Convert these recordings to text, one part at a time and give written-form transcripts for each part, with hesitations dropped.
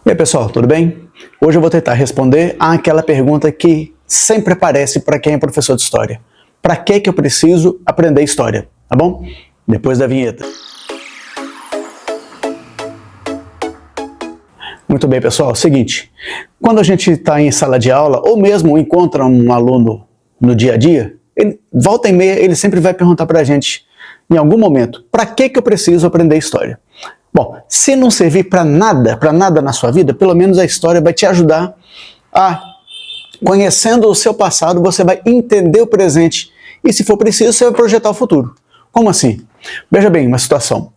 E aí pessoal, tudo bem? Hoje eu vou tentar responder àquela pergunta que sempre aparece para quem é professor de história. Para que eu preciso aprender história? Tá bom? Depois da vinheta. Muito bem pessoal, é o seguinte, quando a gente está em sala de aula ou mesmo encontra um aluno no dia a dia, volta e meia ele sempre vai perguntar para a gente, em algum momento, para que eu preciso aprender história? Bom, se não servir para nada na sua vida, pelo menos a história vai te ajudar a, conhecendo o seu passado, você vai entender o presente e, se for preciso, você vai projetar o futuro. Como assim? Veja bem, uma situação.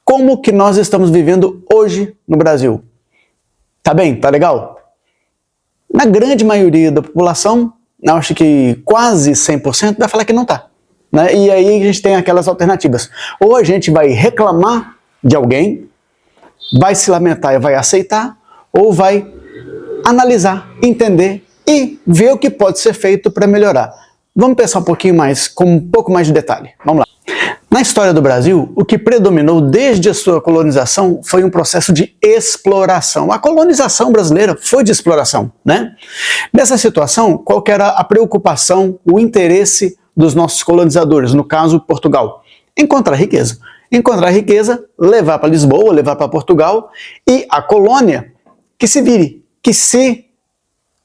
Como que nós estamos vivendo hoje no Brasil? Tá bem? Tá legal? Na grande maioria da população, acho que quase 100% vai falar que não tá. Né? E aí a gente tem aquelas alternativas. Ou a gente vai reclamar de alguém, vai se lamentar e vai aceitar, ou vai analisar, entender e ver o que pode ser feito para melhorar. Vamos pensar um pouquinho mais, com um pouco mais de detalhe. Vamos lá. Na história do Brasil, o que predominou desde a sua colonização foi um processo de exploração. A colonização brasileira foi de exploração, né? Nessa situação, qual que era a preocupação, o interesse dos nossos colonizadores, no caso Portugal? Encontrar riqueza. Encontrar riqueza, levar para Lisboa, levar para Portugal, e a colônia que se vire, que se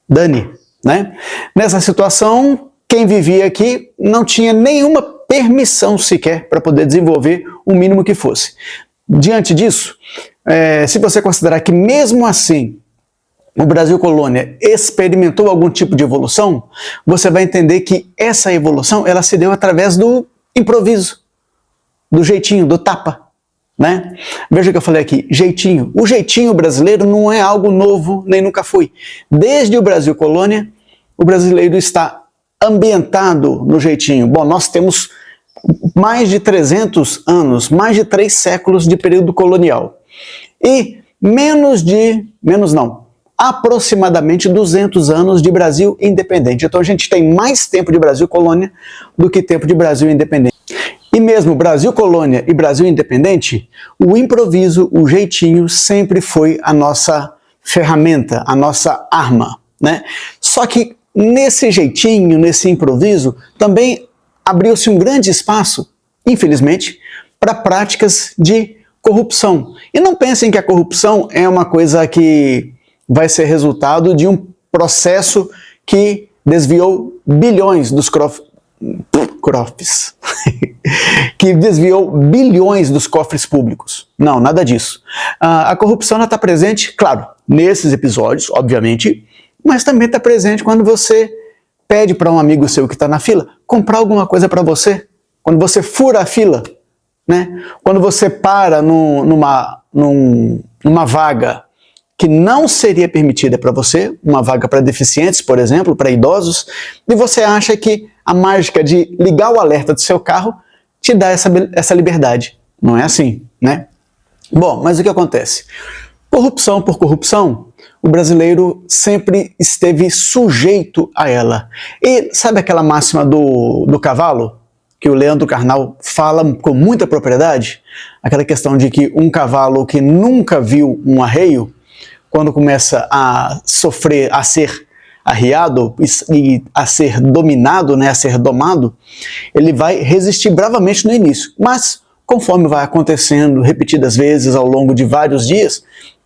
dane, né? Nessa situação, quem vivia aqui não tinha nenhuma permissão sequer para poder desenvolver o mínimo que fosse. Diante disso, se você considerar que mesmo assim o Brasil colônia experimentou algum tipo de evolução, você vai entender que essa evolução ela se deu através do improviso, do jeitinho, do tapa, né? Veja o que eu falei aqui, jeitinho. O jeitinho brasileiro não é algo novo, nem nunca foi. Desde o Brasil colônia, o brasileiro está ambientado no jeitinho. Bom, nós temos mais de 300 anos, mais de 3 séculos de período colonial. E aproximadamente 200 anos de Brasil independente. Então a gente tem mais tempo de Brasil colônia do que tempo de Brasil independente. E mesmo Brasil colônia e Brasil independente, o improviso, o jeitinho sempre foi a nossa ferramenta, a nossa arma, né? Só que nesse jeitinho, nesse improviso, também abriu-se um grande espaço, infelizmente, para práticas de corrupção. E não pensem que a corrupção é uma coisa que vai ser resultado de um processo que desviou bilhões dos que desviou bilhões dos cofres públicos. Não, nada disso. A corrupção está presente, claro, nesses episódios, obviamente, mas também está presente quando você pede para um amigo seu que está na fila comprar alguma coisa para você, quando você fura a fila, né? Quando você para numa vaga que não seria permitida para você, uma vaga para deficientes, por exemplo, para idosos, e você acha que a mágica de ligar o alerta do seu carro te dá essa liberdade. Não é assim, né? Bom, mas o que acontece? Corrupção por corrupção, o brasileiro sempre esteve sujeito a ela. E sabe aquela máxima do cavalo, que o Leandro Carnal fala com muita propriedade? Aquela questão de que um cavalo que nunca viu um arreio, quando começa a sofrer, a ser arriado e a ser dominado, né, a ser domado, ele vai resistir bravamente no início. Mas, conforme vai acontecendo repetidas vezes ao longo de vários dias,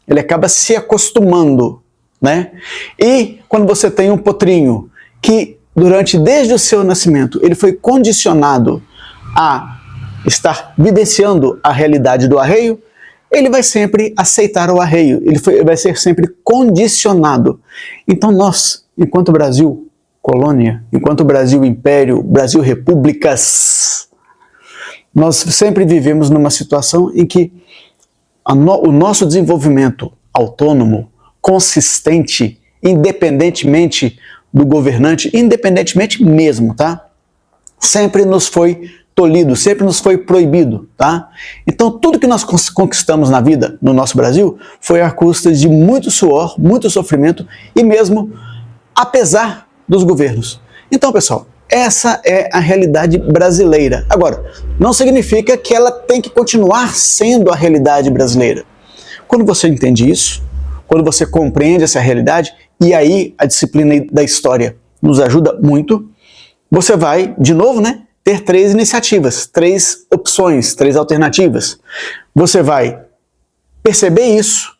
ele acaba se acostumando, né? E quando você tem um potrinho que desde o seu nascimento, ele foi condicionado a estar vivenciando a realidade do arreio, ele vai sempre aceitar o arreio, ele vai ser sempre condicionado. Então nós, enquanto Brasil colônia, enquanto Brasil império, Brasil repúblicas, nós sempre vivemos numa situação em que o nosso desenvolvimento autônomo, consistente, independentemente do governante, independentemente mesmo, tá? Sempre nos foi tolhido, sempre nos foi proibido, tá? Então tudo que nós conquistamos na vida, no nosso Brasil, foi à custa de muito suor, muito sofrimento e mesmo apesar dos governos. Então, pessoal, essa é a realidade brasileira. Agora, não significa que ela tem que continuar sendo a realidade brasileira. Quando você entende isso, quando você compreende essa realidade, e aí a disciplina da história nos ajuda muito, você vai, de novo, né, ter 3 iniciativas, 3 opções, 3 alternativas. Você vai perceber isso,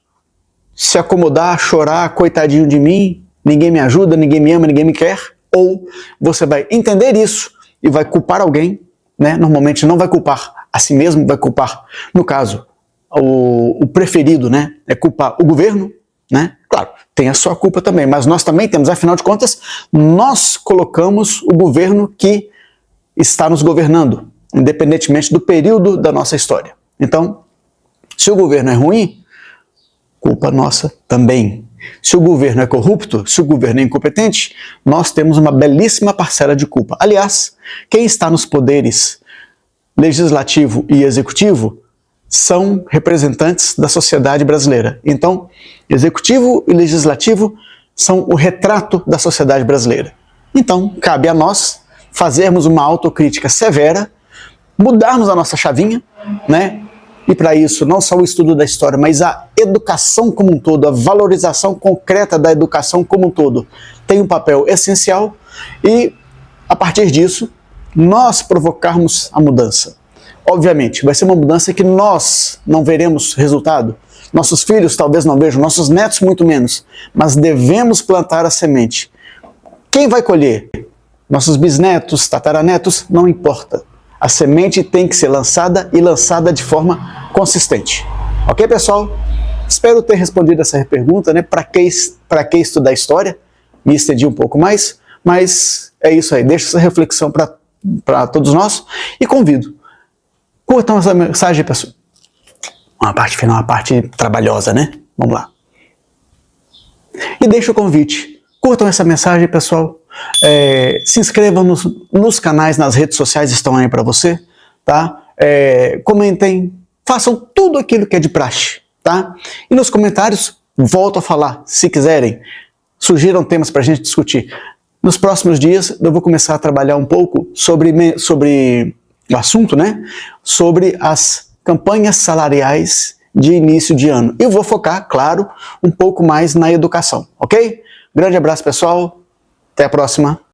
se acomodar, chorar, coitadinho de mim, ninguém me ajuda, ninguém me ama, ninguém me quer, ou você vai entender isso e vai culpar alguém, né? Normalmente não vai culpar a si mesmo, vai culpar, no caso, o preferido, né? É culpar o governo, né? Claro, tem a sua culpa também, mas nós também temos, afinal de contas, nós colocamos o governo que está nos governando, independentemente do período da nossa história. Então, se o governo é ruim, culpa nossa também. Se o governo é corrupto, se o governo é incompetente, nós temos uma belíssima parcela de culpa. Aliás, quem está nos poderes legislativo e executivo são representantes da sociedade brasileira. Então, executivo e legislativo são o retrato da sociedade brasileira. Então, cabe a nós fazermos uma autocrítica severa, mudarmos a nossa chavinha, né? E para isso, não só o estudo da história, mas a educação como um todo, a valorização concreta da educação como um todo, tem um papel essencial e, a partir disso, nós provocarmos a mudança. Obviamente, vai ser uma mudança que nós não veremos resultado, nossos filhos talvez não vejam, nossos netos muito menos, mas devemos plantar a semente. Quem vai colher? Nossos bisnetos, tataranetos, não importa. A semente tem que ser lançada e lançada de forma consistente. Ok, pessoal? Espero ter respondido essa pergunta, né? Para que estudar história? Me estendi um pouco mais, mas é isso aí. Deixo essa reflexão para todos nós e convido. Curtam essa mensagem, pessoal. Uma parte final, uma parte trabalhosa, né? Vamos lá. E deixo o convite. Curtam essa mensagem, pessoal. Se inscrevam nos canais, nas redes sociais estão aí para você, tá? Comentem, façam tudo aquilo que é de praxe, tá? E nos comentários, volto a falar, se quiserem, sugiram temas para a gente discutir. Nos próximos dias eu vou começar a trabalhar um pouco sobre o assunto, né? Sobre as campanhas salariais de início de ano. Eu vou focar, claro, um pouco mais na educação, ok? Grande abraço, pessoal. Até a próxima.